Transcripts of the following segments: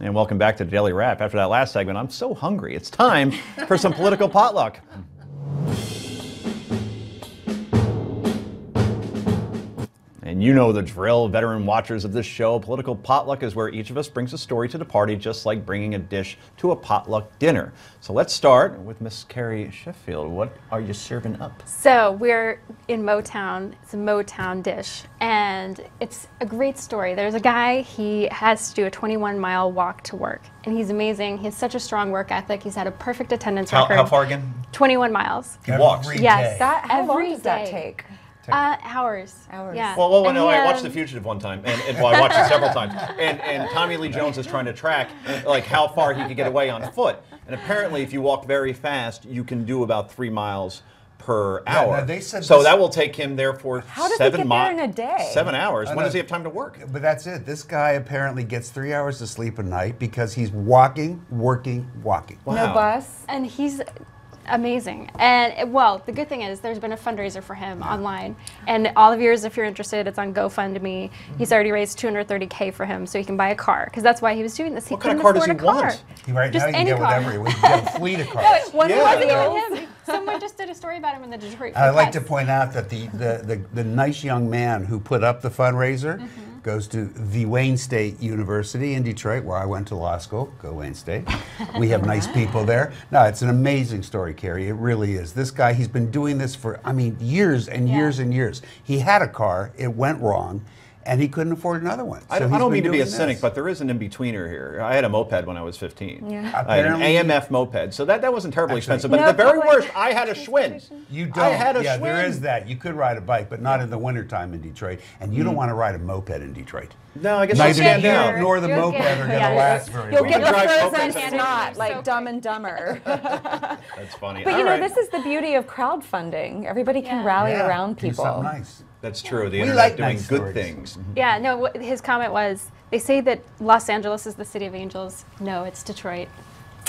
And welcome back to the Daily Wrap. After that last segment, I'm so hungry. It's time for some political potluck. And you know the drill, veteran watchers of this show. Political potluck is where each of us brings a story to the party, just like bringing a dish to a potluck dinner. So let's start with Miss Carrie Sheffield. What are you serving up? So we're in Motown. It's a Motown dish, and it's a great story. There's a guy, he has to do a 21-mile walk to work, and he's amazing. He has such a strong work ethic. He's had a perfect attendance record. How far again? 21 miles. He walks? Yes. How long does that take? Hours. Yeah. Well, no, I watched The Fugitive one time, and well, I watched it several times. And Tommy Lee Jones is trying to track like how far he could get away on foot. And apparently, if you walk very fast, you can do about 3 miles per hour. No, they said so that will take him therefore How does 7 he get there in a day? 7 hours. When does he have time to work? But that's it. This guy apparently gets 3 hours of sleep a night because he's walking, working, walking. Wow. No bus? And he's amazing. And well, the good thing is there's been a fundraiser for him online. And all of yours, if you're interested, it's on GoFundMe. He's already raised $230K for him so he can buy a car. Because that's why he was doing this. He What kind couldn't of car does afford he a car. want? Right Just now, you can any get car. whatever. We can get a fleet of cars. It wasn't Yeah. even him. Someone just did a story about him in the Detroit Free I'd like to Press. point out that the nice young man who put up the fundraiser goes to the Wayne State University in Detroit, where I went to law school. Go Wayne State. We have nice people there. No, it's an amazing story, Carrie. It really is. This guy, he's been doing this for, I mean, years and years and years. He had a car, it went wrong, and he couldn't afford another one. I So don't he's mean to been be a doing cynic, this. but there is an in-betweener here. I had a moped when I was 15. Yeah. I had an Apparently- AMF moped, so that wasn't terribly Actually- expensive. But No at the very public worst, I had a Schwinn. You don't. I had a yeah, there Schwinn. is that. You could ride a bike, but not in the wintertime in Detroit. And you don't want to ride a moped in Detroit. No, I guess I'll Neither stand you down. nor the You'll moped get- are going to yeah, last very You'll long. get the drive frozen focus. snot like So Dumb and Dumber. That's funny. But All you know, right. this is the beauty of crowdfunding. Everybody can rally Yeah, around do people. something nice. That's true. The We internet like doing nice good stories. things. Yeah, no, his comment was, they say that Los Angeles is the city of angels. No, it's Detroit.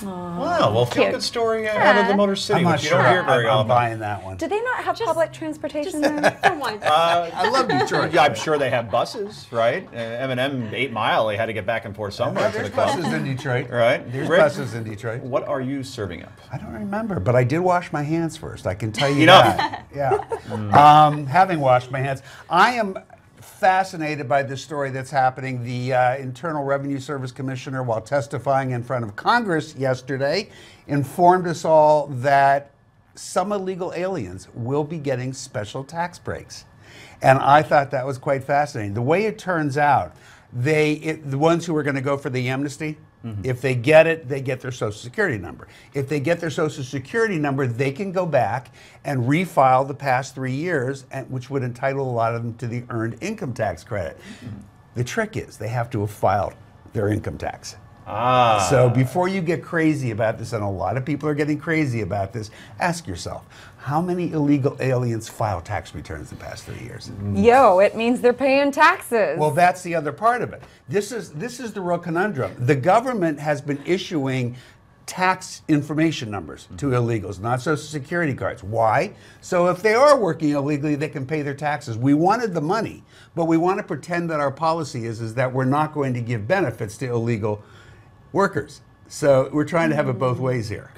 Wow, well, feel Cute. good story out of the Motor City, I'm not which you sure. don't hear very I'm often. buying that one. Do they not have public transportation there? For once. I love Detroit. Yeah, I'm sure they have buses, right? M&M 8 Mile, they had to get back and forth somewhere to the There's club. buses in Detroit. Right. There's Rick, buses in Detroit. What are you serving up? I don't remember, but I did wash my hands first. I can tell you Enough. that. Yeah. Having washed my hands, I am fascinated by this story that's happening. The Internal Revenue Service Commissioner, while testifying in front of Congress yesterday, informed us all that some illegal aliens will be getting special tax breaks. And I thought that was quite fascinating. The way it turns out, the ones who are going to go for the amnesty, if they get it, they get their Social Security number. If they get their Social Security number, they can go back and refile the past 3 years, which would entitle a lot of them to the earned income tax credit. The trick is they have to have filed their income tax. So before you get crazy about this, and a lot of people are getting crazy about this, ask yourself, how many illegal aliens file tax returns the past 3 years? Yo, it means they're paying taxes. Well, that's the other part of it. This is the real conundrum. The government has been issuing tax information numbers to illegals, not Social Security cards. Why? So if they are working illegally, they can pay their taxes. We wanted the money, but we want to pretend that our policy is that we're not going to give benefits to illegal workers. So we're trying to have it both ways here.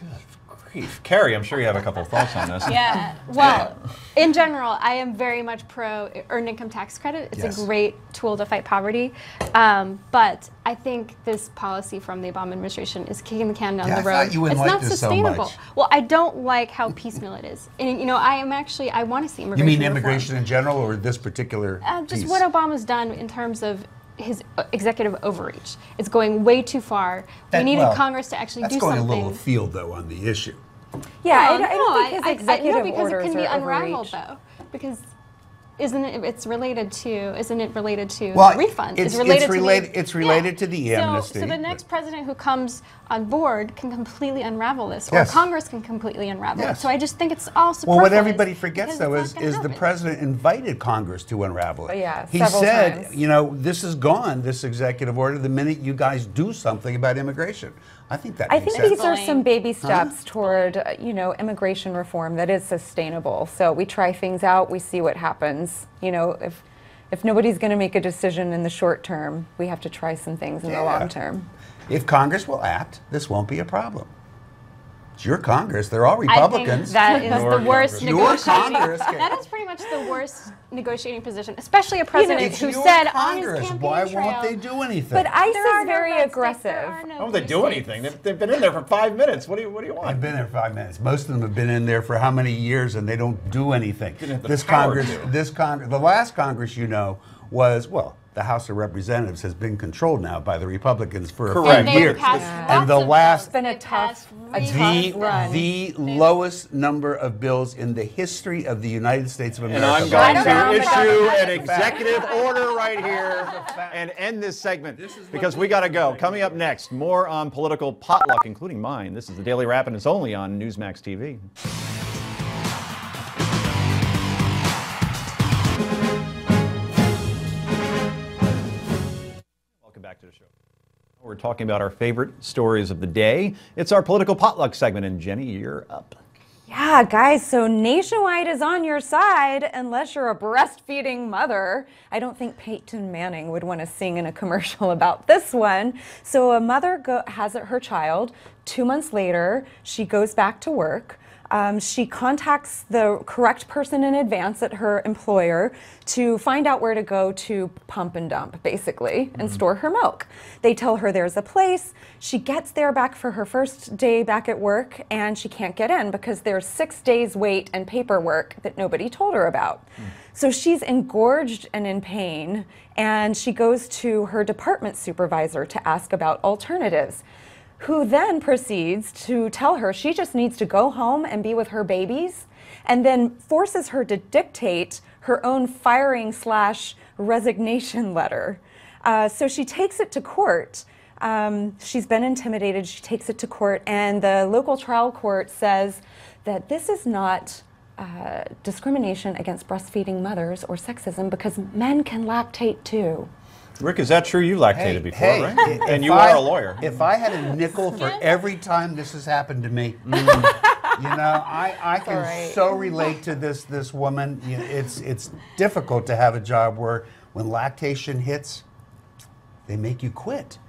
Grief. Carrie, I'm sure you have a couple of thoughts on this. Yeah. Well, in general, I am very much pro earned income tax credit. It's Yes. a great tool to fight poverty. But I think this policy from the Obama administration is kicking the can down Yeah, the I road. thought you wouldn't it's like not this so sustainable. much. Well, I don't like how piecemeal it is. And you know, I want to see You immigration. mean reform. immigration in general, or this particular Just piece? what Obama's done in terms of his executive overreach. It's going way too far. We needed well, Congress to actually That's do going something. a little afield, though, on the issue. yeah, I No, don't think his executive no, because orders it can be are unraveled overreach. though, because isn't it? It's related to. Isn't it related to Well, refund? it's related related- to the, it's related to the amnesty, So the next but- president who comes on board can completely unravel this, or Yes. Congress can completely unravel it. Yes. So I just think it's all superfluous. Well, what everybody forgets, because though, it's is, not gonna is the happen. president invited Congress to unravel it. Yeah, he several said, times. you know, this is gone, this executive order, the minute you guys do something about immigration. I think that I makes think sense. these are Bullying. some baby steps toward, immigration reform that is sustainable. So we try things out, we see what happens. You know, If nobody's going to make a decision in the short term, we have to try some things in the long term. If Congress will act, this won't be a problem. It's your Congress. They're all I think Republicans. that is the worst Your negotiating. Congress. That is pretty much the worst negotiating position, especially a president It's who your said Congress. on his campaign Why trail. won't they do anything? But ICE There are is no very red states, aggressive. there are no Why won't they blue do states. anything? They've been in there for 5 minutes. What do you want? I've been there 5 minutes. Most of them have been in there for how many years, and they don't do anything. Didn't have the This power Congress, to. the last Congress, was, well, the House of Representatives has been controlled now by the Republicans for Correct. a And few they've years. passed And the lots of last bills. It's been a They've tough passed really run. the lowest number of bills in the history of the United States of And America. I'm going Right to around the issue government. an executive order right here and end this segment because we got to go. Coming up next, more on political potluck, including mine. This is the Daily Wrap, and it's only on Newsmax TV. Welcome back to the show. We're talking about our favorite stories of the day. It's our political potluck segment, and Jenny, you're up. Yeah, guys, so Nationwide is on your side unless you're a breastfeeding mother. I don't think Peyton Manning would want to sing in a commercial about this one. So a mother has her child. 2 months later, she goes back to work. She contacts the correct person in advance at her employer to find out where to go to pump and dump, basically, and store her milk. They tell her there's a place. She gets there back for her first day back at work, and she can't get in because there's 6 days wait and paperwork that nobody told her about. So she's engorged and in pain, and she goes to her department supervisor to ask about alternatives, who then proceeds to tell her she just needs to go home and be with her babies, and then forces her to dictate her own firing/resignation letter. So she takes it to court. She's been intimidated. She takes it to court, and the local trial court says that this is not discrimination against breastfeeding mothers or sexism because men can lactate too. Rick, is that true? You lactated before, right? And you I- are a lawyer. If I had a nickel for every time this has happened to me, I can so relate to this woman. It's difficult to have a job where when lactation hits, they make you quit.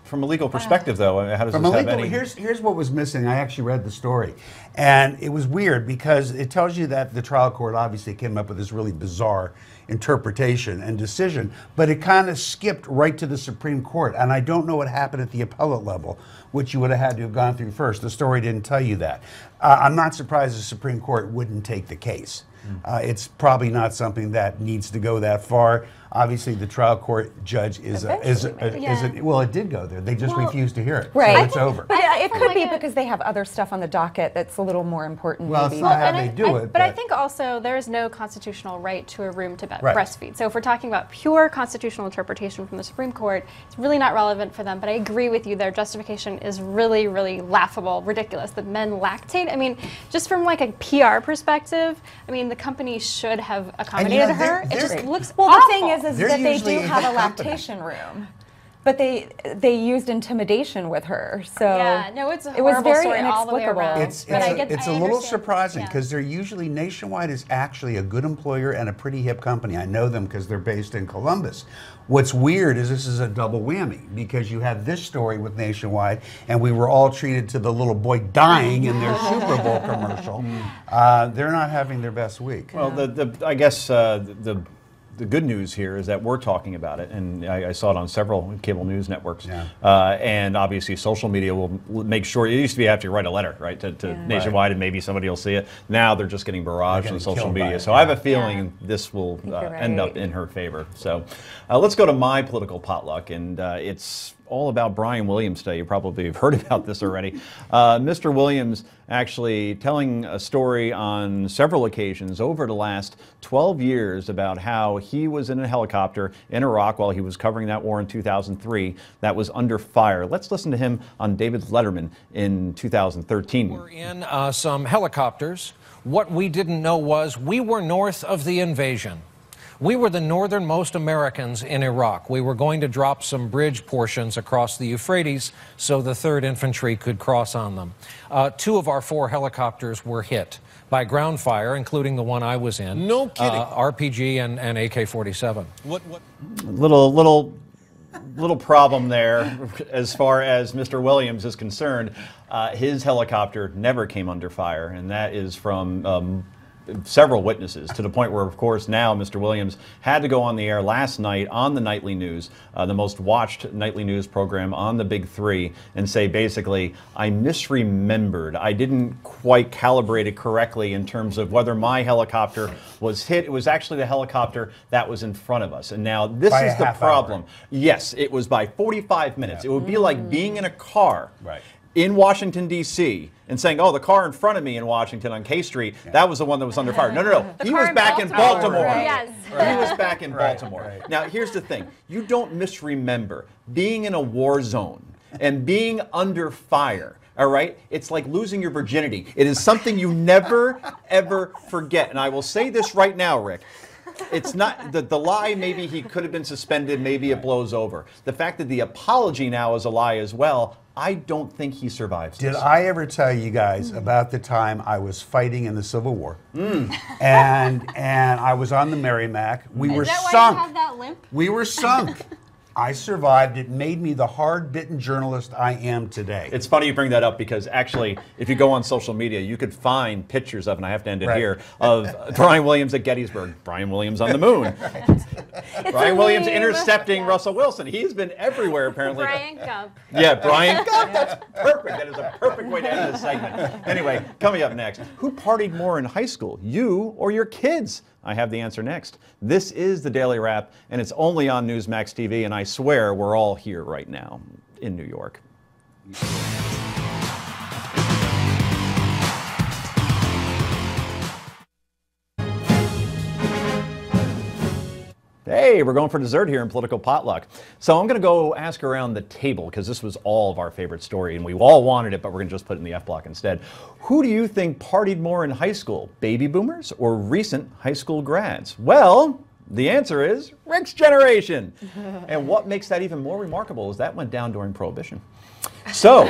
From a legal perspective, though, how does From this a have legal, any... here's what was missing. I actually read the story, and it was weird because it tells you that the trial court obviously came up with this really bizarre interpretation and decision, but it kind of skipped right to the Supreme Court, and I don't know what happened at the appellate level, which you would have had to have gone through first. The story didn't tell you that. I'm not surprised the Supreme Court wouldn't take the case. It's probably not something that needs to go that far. Obviously, the trial court judge well, it did go there. They just refused to hear it. Right. So it's over. But it from could like be a- because they have other stuff on the docket that's a little more important. Well, maybe. it's not how And they do it. But I think also there is no constitutional right to a room to Right. breastfeed. So if we're talking about pure constitutional interpretation from the Supreme Court, it's really not relevant for them. But I agree with you, their justification is really, really laughable, ridiculous that men lactate. I mean, just from like a PR perspective, I mean, the company should have accommodated her. It just looks Well, awful. the thing is They're that they usually do a have a good company. lactation room, but they used intimidation with her. So Yeah, no, it's a it was horrible very story all the way inexplicable. around. It's But I a little understand. surprising Yeah. because they're usually Nationwide is actually a good employer and a pretty hip company. I know them because they're based in Columbus. What's weird is this is a double whammy because you have this story with Nationwide, and we were all treated to the little boy dying in their Super Bowl commercial. They're not having their best week. Well, I guess the good news here is that we're talking about it, and I saw it on several cable news networks. Yeah. And obviously, social media will make sure. It used to be you have to write a letter, right, to Nationwide, and maybe somebody will see it. Now they're just getting barraged They're on getting social killed by media. it, So I have a yeah. feeling this will you're end up right. in her favor. So let's go to my political potluck, and it's all about Brian Williams today. You probably have heard about this already. Mr. Williams actually telling a story on several occasions over the last 12 years about how he was in a helicopter in Iraq while he was covering that war in 2003 that was under fire. Let's listen to him on David Letterman in 2013. We're in some helicopters. What we didn't know was we were north of the invasion. We were the northernmost Americans in Iraq. We were going to drop some bridge portions across the Euphrates so the 3rd Infantry could cross on them. 2 of our 4 helicopters were hit by ground fire, including the one I was in. No kidding. RPG and AK-47. What? Little problem there as far as Mr. Williams is concerned. His helicopter never came under fire, and that is from several witnesses, to the point where, of course, now Mr. Williams had to go on the air last night on the nightly news, the most watched nightly news program on the Big Three, and say basically, I misremembered. I didn't quite calibrate it correctly in terms of whether my helicopter was hit. It was actually the helicopter that was in front of us. And now this By is a the half problem. hour. Yes, it was by 45 minutes. It would be like being in a car. Right. In Washington, D.C., and saying, oh, the car in front of me in Washington on K Street, that was the one that was under fire. No, no, no. He was back in Baltimore. Right. Yes. He was back in Baltimore. right. Now, here's the thing. You don't misremember being in a war zone and being under fire. All right? It's like losing your virginity. It is something you never, ever forget. And I will say this right now, Rick. It's not the lie. Maybe he could have been suspended. Maybe it blows over. The fact that the apology now is a lie as well. I don't think he survives Did this. I ever tell you guys about the time I was fighting in the Civil War? And I was on the Merrimack. We were Is that why sunk. you have that limp? We were sunk. I survived. It made me the hard-bitten journalist I am today. It's funny you bring that up because actually, if you go on social media, you could find pictures of, and I have to end it Right. here, of Brian Williams at Gettysburg, Brian Williams on the moon, Brian Williams intercepting Russell Wilson. He's been everywhere apparently. Brian Gump. Yeah, Brian Gump, that's perfect. That is a perfect way to end this segment. Anyway, coming up next, who partied more in high school, you or your kids? I have the answer next. This is the Daily Wrap, and it's only on Newsmax TV, and I swear we're all here right now in New York. Hey, we're going for dessert here in Political Potluck. So I'm going to go ask around the table because this was all of our favorite story and we all wanted it, but we're going to just put it in the F block instead. Who do you think partied more in high school, baby boomers or recent high school grads? Well, the answer is Rick's generation. And what makes that even more remarkable is that went down during Prohibition. So,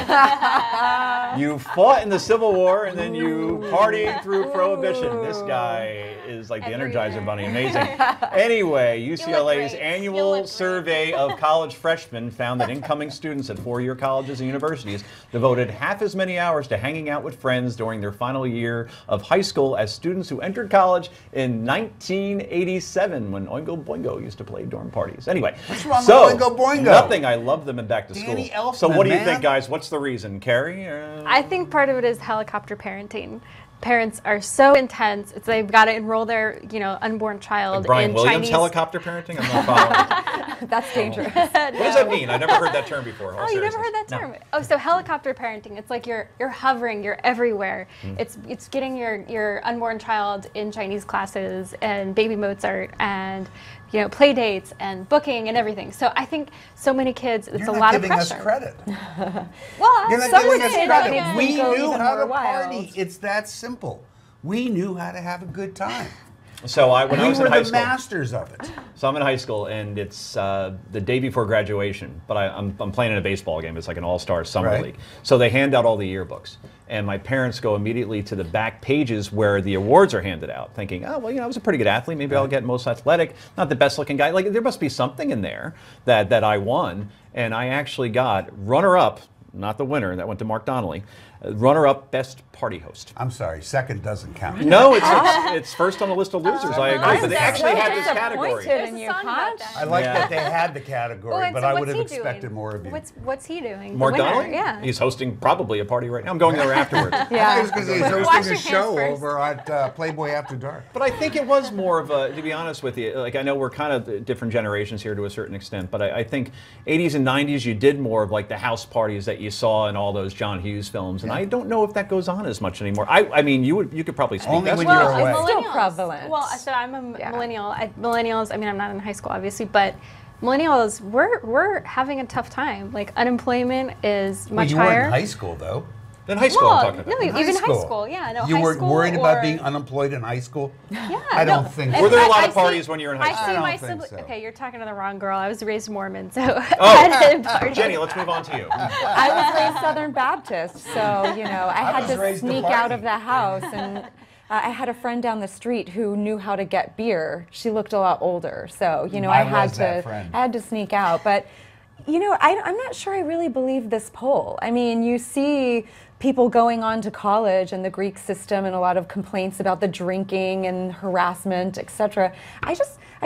you fought in the Civil War and then you partied through Prohibition. This guy is like the Energizer Bunny, amazing. Anyway, UCLA's annual survey of college freshmen found that incoming students at four-year colleges and universities devoted half as many hours to hanging out with friends during their final year of high school as students who entered college in 1987 when Oingo Boingo used to play dorm parties. Anyway, What's wrong so, with Oingo Boingo? Nothing. I love them in Back to Danny School. Elfman, So what do you man. think, guys? What's the reason? Carrie? I think part of it is helicopter parenting. Parents are so intense. It's they've got to enroll their, unborn child Brian in Williams Chinese. helicopter parenting? I'm not following. That's dangerous. What does that mean? I never heard that term before. Oh, you never heard that term? Oh, so helicopter parenting. It's like you're hovering, you're everywhere. It's getting your unborn child in Chinese classes and baby Mozart and play dates and booking and everything. So I think so many kids, it's You're a not lot of giving us pressure. credit. Well, You're not some giving would us say credit. that We makes go knew even how more to wild. party. It's that simple. We knew how to have a good time. So when I We was were in high the school, masters of it. so I'm in high school and it's the day before graduation, but I'm playing in a baseball game. It's like an all-star summer Right. league. So they hand out all the yearbooks. And my parents go immediately to the back pages where the awards are handed out, thinking, oh, well, I was a pretty good athlete. Maybe I'll get most athletic, not the best looking guy. Like, there must be something in there that I won. And I actually got runner-up, not the winner, that went to Mark Donnelly, runner-up best party host. I'm sorry, second doesn't count. No, it's first on the list of losers, I agree. But they actually had this category. Disappointed in There's a you, song about Conch. that. I like Yeah. that they had the category, Well, and but so I what's would have he expected doing? more of you. What's he doing? Mark The winner, Donnelly? yeah. He's hosting probably a party right now. I'm going there afterwards. I Yeah. was because he's Wash hosting your a show hands first. over at Playboy After Dark. But I think it was more of a, to be honest with you, like I know we're kind of different generations here to a certain extent, but I think 80s and 90s you did more of like the house parties that you saw in all those John Hughes films, and I don't know if that goes on as much anymore. I mean, you could probably speak. Only best when to you're that. away. Well, Still millennials. prevalent. Well, so I'm a Yeah. millennial. Millennials. I mean, I'm not in high school, obviously, but millennials, we're having a tough time. Like unemployment is Well, much you weren't higher. in high school, though. In high school, I'm talking about. No, even high school. Yeah, no, You high were school worried about or- being unemployed in high school? Yeah, I don't no. think Were there a lot I of parties see- when you were in high I school? see I my don't think sibling. so. Okay, you're talking to the wrong girl. I was raised Mormon, so I Oh, didn't party. Jenny, let's move on to you. I was raised Southern Baptist, so you know I had was to raised to sneak party. out of the house, and I had a friend down the street who knew how to get beer. She looked a lot older, so you know I I had was that to friend. I had to sneak out. But you know I'm not sure I really believe this poll. I mean, you see people going on to college and the Greek system, and a lot of complaints about the drinking and harassment, etc. I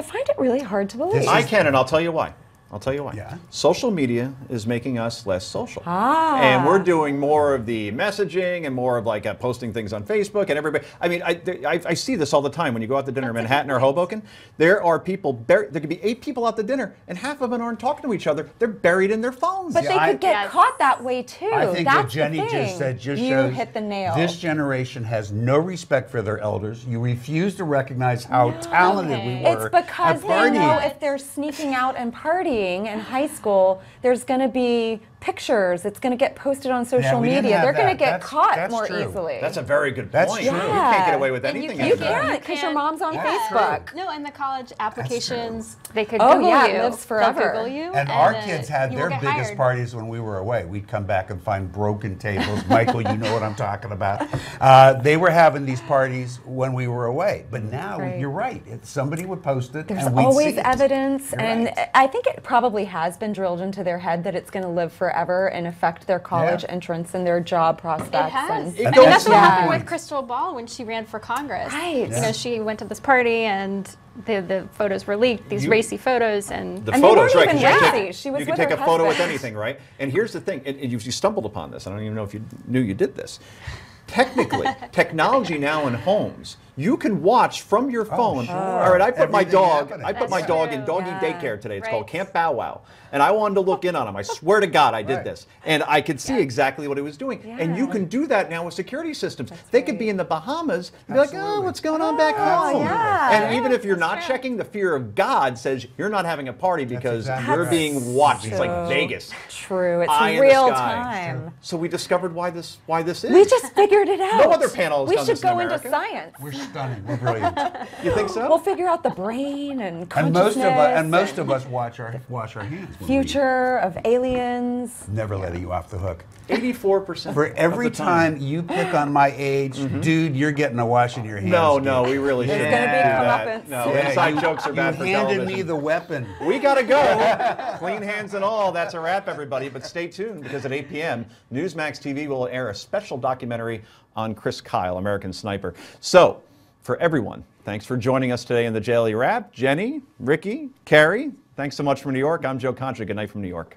find it really hard to believe. I can, and I'll tell you why. I'll tell you why. Yeah. Social media is making us less social. Ah. And we're doing more of the messaging and more of like posting things on Facebook and everybody. I mean, I see this all the time when you go out to dinner in Manhattan or Hoboken. There are people, there could be 8 people out to dinner and half of them aren't talking to each other. They're buried in their phones. But they could get Yes. caught that way too. I think That's what Jenny the thing. just said just you shows hit the nail. this generation has no respect for their elders. You refuse to recognize how talented we Okay. were It's because at they partying. know if they're sneaking out and partying in high school, there's going to be pictures. It's going to get posted on social we didn't media. have They're going to that. get caught That's more true. easily. That's a very good That's point. true. You can't get away with And you anything. can't- you anymore. can't because your can't- mom's on That's Facebook. No, and the college applications, true. they could Oh, Google yeah, you. it lives They'll forever. Google you, And our then kids had you their will get biggest hired. parties when we were away. We'd come back and find broken tables. Michael, you know what I'm talking about. They were having these parties when we were away. But now, Right. you're right. Somebody would post it There's and we'd always see it. evidence, You're and right. I think it probably has been drilled into their head that it's going to live forever and affect their college Yeah. entrance and their job prospects. It has. And I It mean, goes that's to what the happened point. with Crystal Ball when she ran for Congress. Right. You know, she went to this party and the photos were leaked, these You- racy photos, and The And they photos, weren't right? even 'cause you can racy. take- She was you can with take her a photo with husband. anything, right? And here's the thing, and you stumbled upon this. I don't even know if you knew you did this. Technically, technology now in homes, you can watch from your phone. sure. All right, I put my Everything dog. happening. I put That's my dog in true. doggy Yeah. daycare today. It's called Right. Camp Bow Wow, and I wanted to look in on him. I swear to God, I did Right. this, and I could see exactly what he was doing. And you Yeah. can do that now with security systems. They could be in the Bahamas and be like, "Oh, Absolutely. what's going on back Oh, home?" yeah. And even if you're That's not true. checking, the fear of God says you're not having a party because exactly you're right. being watched. It's like So Vegas. True. It's Eye in the real sky. time. So we discovered why this is. We just figured it out. No other panel has We done should this in go into America. science. We're stunning. We're brilliant. You think so? We'll figure out the brain and And consciousness. most of us wash our hands. When future of aliens. we never letting you off the hook. 84%. For every of the time you pick on my age, dude, you're getting a wash in your hands. No, dude. no, we really There's shouldn't gonna be do that. comeuppance. No, Yeah, inside you- jokes are bad for You handed television. me the weapon. We gotta go. Clean hands and all. That's a wrap, everybody. But stay tuned because at 8 p.m., Newsmax TV will air a special documentary on Chris Kyle, American Sniper. So, for everyone, thanks for joining us today in the Daily Wrap. Jenny, Ricky, Carrie, thanks so much from New York. I'm Joe Concha. Good night from New York.